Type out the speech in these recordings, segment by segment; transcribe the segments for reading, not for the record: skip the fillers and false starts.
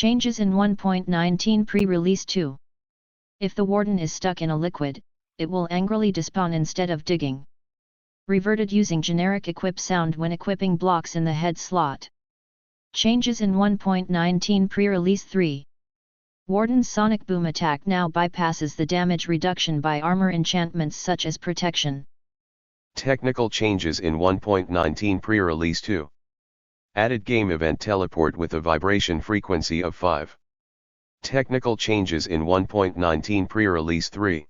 Changes in 1.19 pre-release 2. If the warden is stuck in a liquid, it will angrily despawn instead of digging. Reverted using generic equip sound when equipping blocks in the head slot. Changes in 1.19 pre-release 3. Warden's Sonic Boom attack now bypasses the damage reduction by armor enchantments such as protection. Technical changes in 1.19 pre-release 2. Added game event teleport with a vibration frequency of 5. Technical changes in 1.19 pre-release 3.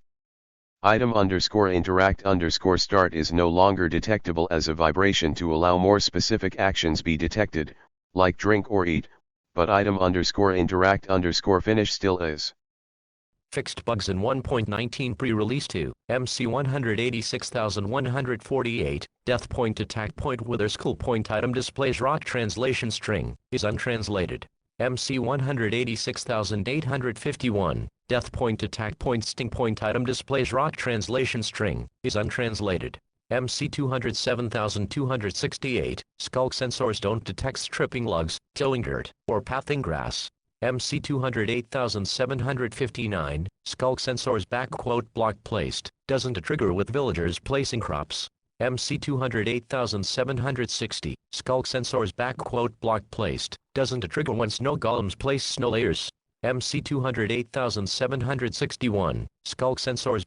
Item_interact_start is no longer detectable as a vibration to allow more specific actions be detected, like drink or eat, but item_interact_finish still is. Fixed bugs in 1.19 pre-release 2, MC 186148, death point attack point wither skull point item displays rock translation string, is untranslated. MC 186851, death point attack point sting point item displays rock translation string, is untranslated. MC 207268, skulk sensors don't detect stripping lugs, tilling dirt, or pathing grass. MC 208759, skulk sensors block placed, doesn't trigger with villagers placing crops. MC 208760, skulk sensors block placed, doesn't trigger when snow golems place snow layers. MC 208761, skulk sensors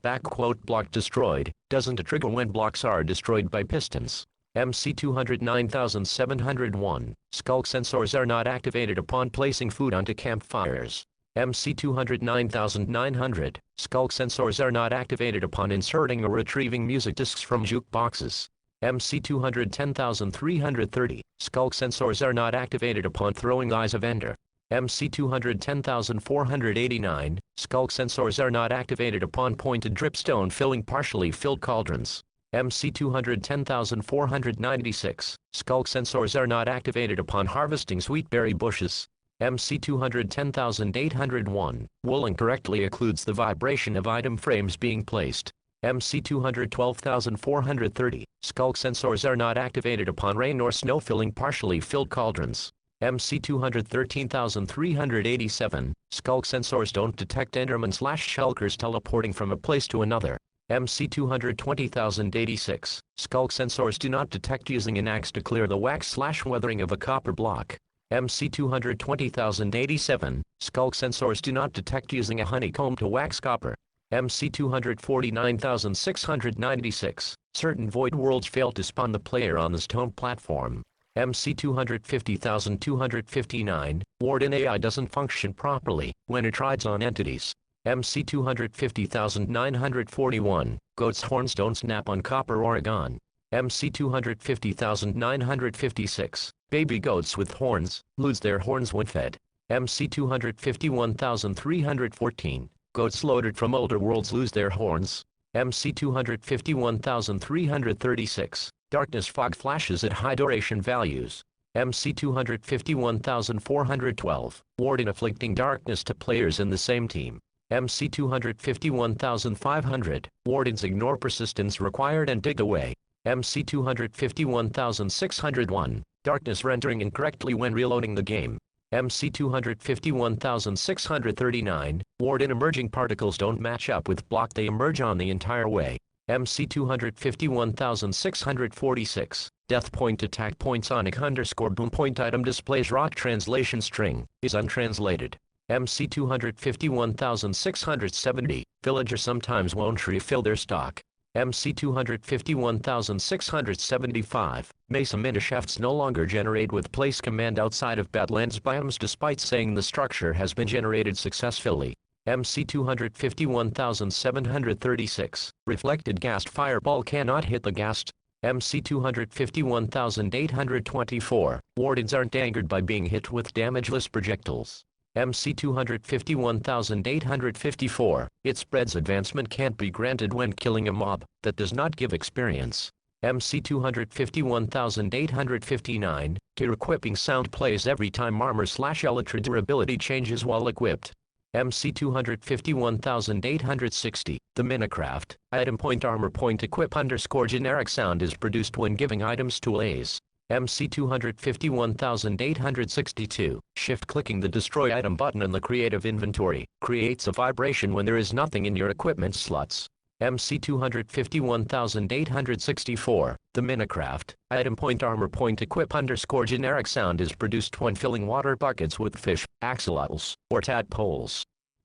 block destroyed, doesn't trigger when blocks are destroyed by pistons. MC 209701, skulk sensors are not activated upon placing food onto campfires. MC 209900, skulk sensors are not activated upon inserting or retrieving music discs from jukeboxes. MC 210330, skulk sensors are not activated upon throwing eyes of ender. MC 210489, skulk sensors are not activated upon pointed dripstone filling partially filled cauldrons. MC 210496, skulk sensors are not activated upon harvesting sweetberry bushes. MC 210801, wool incorrectly occludes the vibration of item frames being placed. MC 212430, skulk sensors are not activated upon rain or snow filling partially filled cauldrons. MC 213387, skulk sensors don't detect enderman/shulkers teleporting from a place to another. MC 220086, skulk sensors do not detect using an axe to clear the wax/weathering of a copper block. MC 220087, skulk sensors do not detect using a honeycomb to wax copper. MC 249696, certain void worlds fail to spawn the player on the stone platform. MC 250259, Warden AI doesn't function properly when it rides on entities. MC 250941, goat's horns don't snap on copper Oregon. MC 250956, baby goats with horns lose their horns when fed. MC 251314, goats loaded from older worlds lose their horns. MC 251336, darkness fog flashes at high duration values. MC 251412, warden afflicting darkness to players in the same team. MC 251500, wardens ignore persistence required and dig away. MC 251601, darkness rendering incorrectly when reloading the game. MC 251639, warden emerging particles don't match up with block they emerge on the entire way. MC 251646, death point attack point sonic_boom point item displays rock translation string, is untranslated. MC 251670, villager sometimes won't refill their stock. MC 251675, mesa minishafts no longer generate with place command outside of Badlands biomes despite saying the structure has been generated successfully. MC 251736, reflected ghast fireball cannot hit the ghast. MC 251824, wardens aren't angered by being hit with damageless projectiles. MC 251854, it spreads advancement can't be granted when killing a mob that does not give experience. MC 251859, tier equipping sound plays every time armor/elytra durability changes while equipped. MC 251860, the Minecraft, item point armor point equip _ generic sound is produced when giving items to A's. MC251862. Shift-clicking the Destroy Item button in the Creative Inventory creates a vibration when there is nothing in your equipment slots. MC251864. The Minecraft item point armor point equip _ generic sound is produced when filling water buckets with fish, axolotls, or tadpoles.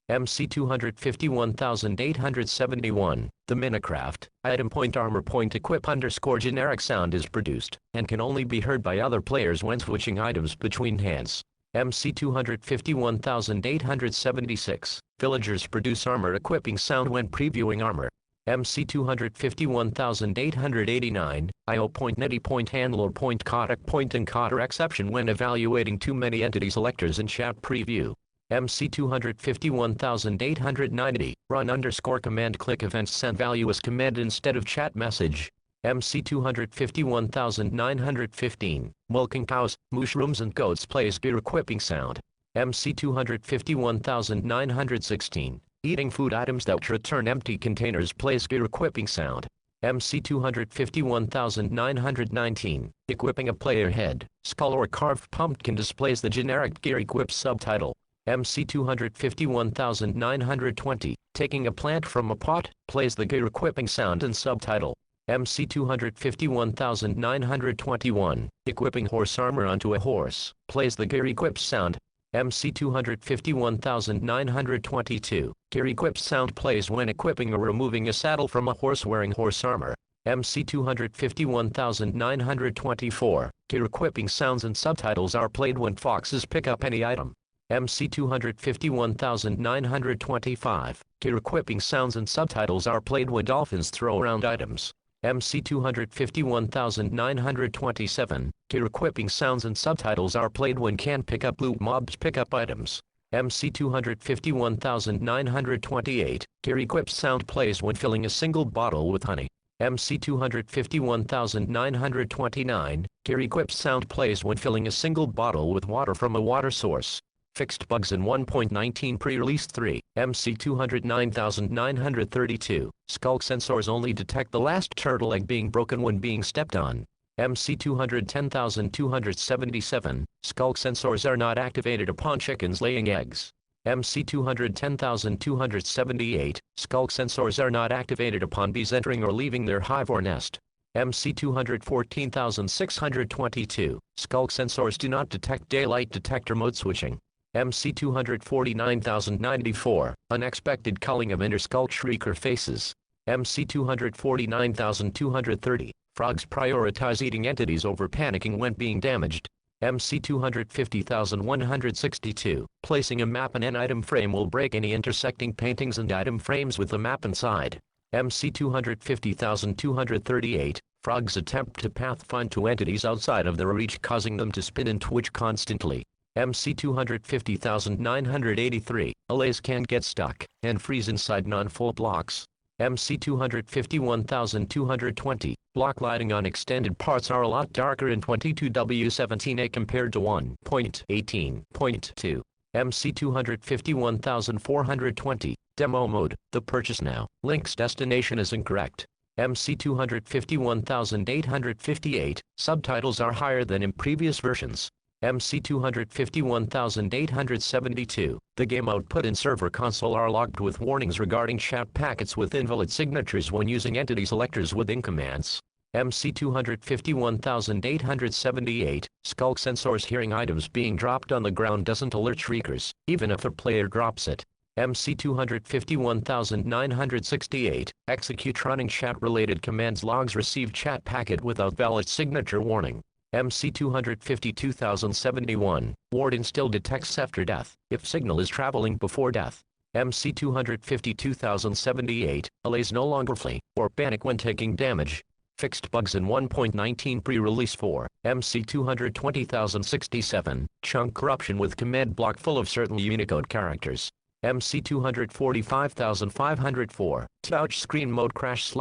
MC251871. The Minecraft item point armor point equip _ generic sound is produced and can only be heard by other players when switching items between hands. MC251876. Villagers produce armor equipping sound when previewing armor. MC251889. IO point neti point handler point codec point encoder exception when evaluating too many entity selectors in chat preview. MC251890. Run _ command click events send value as command instead of chat message. MC251915. Milking cows, mushrooms and goats plays gear equipping sound. MC251916. Eating food items that return empty containers plays gear equipping sound. MC251919. Equipping a player head, skull or carved pumpkin displays the generic gear equip subtitle. MC251920. Taking a plant from a pot plays the gear equipping sound and subtitle. MC251921. Equipping horse armor onto a horse plays the gear equips sound. MC251922. Gear equips sound plays when equipping or removing a saddle from a horse wearing horse armor. MC251924. Gear equipping sounds and subtitles are played when foxes pick up any item. MC251925. Gear equipping sounds and subtitles are played when dolphins throw around items. MC251927. Gear equipping sounds and subtitles are played when can pick up loot mobs pick up items. MC251928. Gear equips sound plays when filling a single bottle with honey. MC251929. Gear equips sound plays when filling a single bottle with water from a water source. Fixed bugs in 1.19 pre-release 3. MC209932. Skulk sensors only detect the last turtle egg being broken when being stepped on. MC210277. Skulk sensors are not activated upon chickens laying eggs. MC210278. Skulk sensors are not activated upon bees entering or leaving their hive or nest. MC214622. Skulk sensors do not detect daylight detector mode switching. MC249094. Unexpected culling of interskull shrieker faces. MC249230. Frogs prioritize eating entities over panicking when being damaged. MC250162. Placing a map in an item frame will break any intersecting paintings and item frames with the map inside. MC250238. Frogs attempt to pathfind to entities outside of their reach, causing them to spin and twitch constantly. MC250983. Allays can get stuck and freeze inside non-full blocks. MC251220. Block lighting on extended parts are a lot darker in 22W17A compared to 1.18.2. MC251420. Demo mode. The purchase now. Link's destination is incorrect. MC251858. Subtitles are higher than in previous versions. MC251872. The game output and server console are logged with warnings regarding chat packets with invalid signatures when using entity selectors within commands. MC251878. Skulk sensors hearing items being dropped on the ground doesn't alert shriekers, even if a player drops it. MC251968. Execute running chat-related commands logs receive chat packet without valid signature warning. MC252071. Warden still detects after death, if signal is traveling before death. MC252078. Allays no longer flee or panic when taking damage. Fixed bugs in 1.19 pre-release 4. MC220067. Chunk corruption with command block full of certain Unicode characters. MC245504. Touch screen mode crash /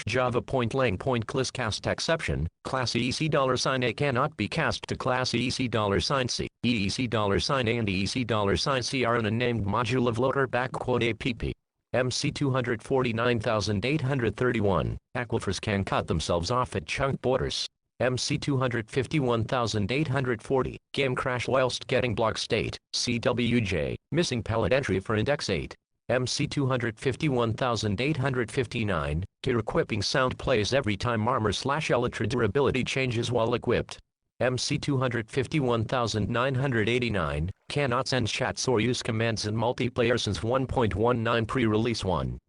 Java .lang .clis cast exception. Class $A cannot be cast to class $C. EEC $A and EEC $C are in a named module of loader _app. MC249831. Aquifers can cut themselves off at chunk borders. MC251840, game crash whilst getting block state, CWJ, missing pellet entry for index 8. MC251859, gear equipping sound plays every time armor/elytra durability changes while equipped. MC251989, cannot send chats or use commands in multiplayer since 1.19 pre-release 1.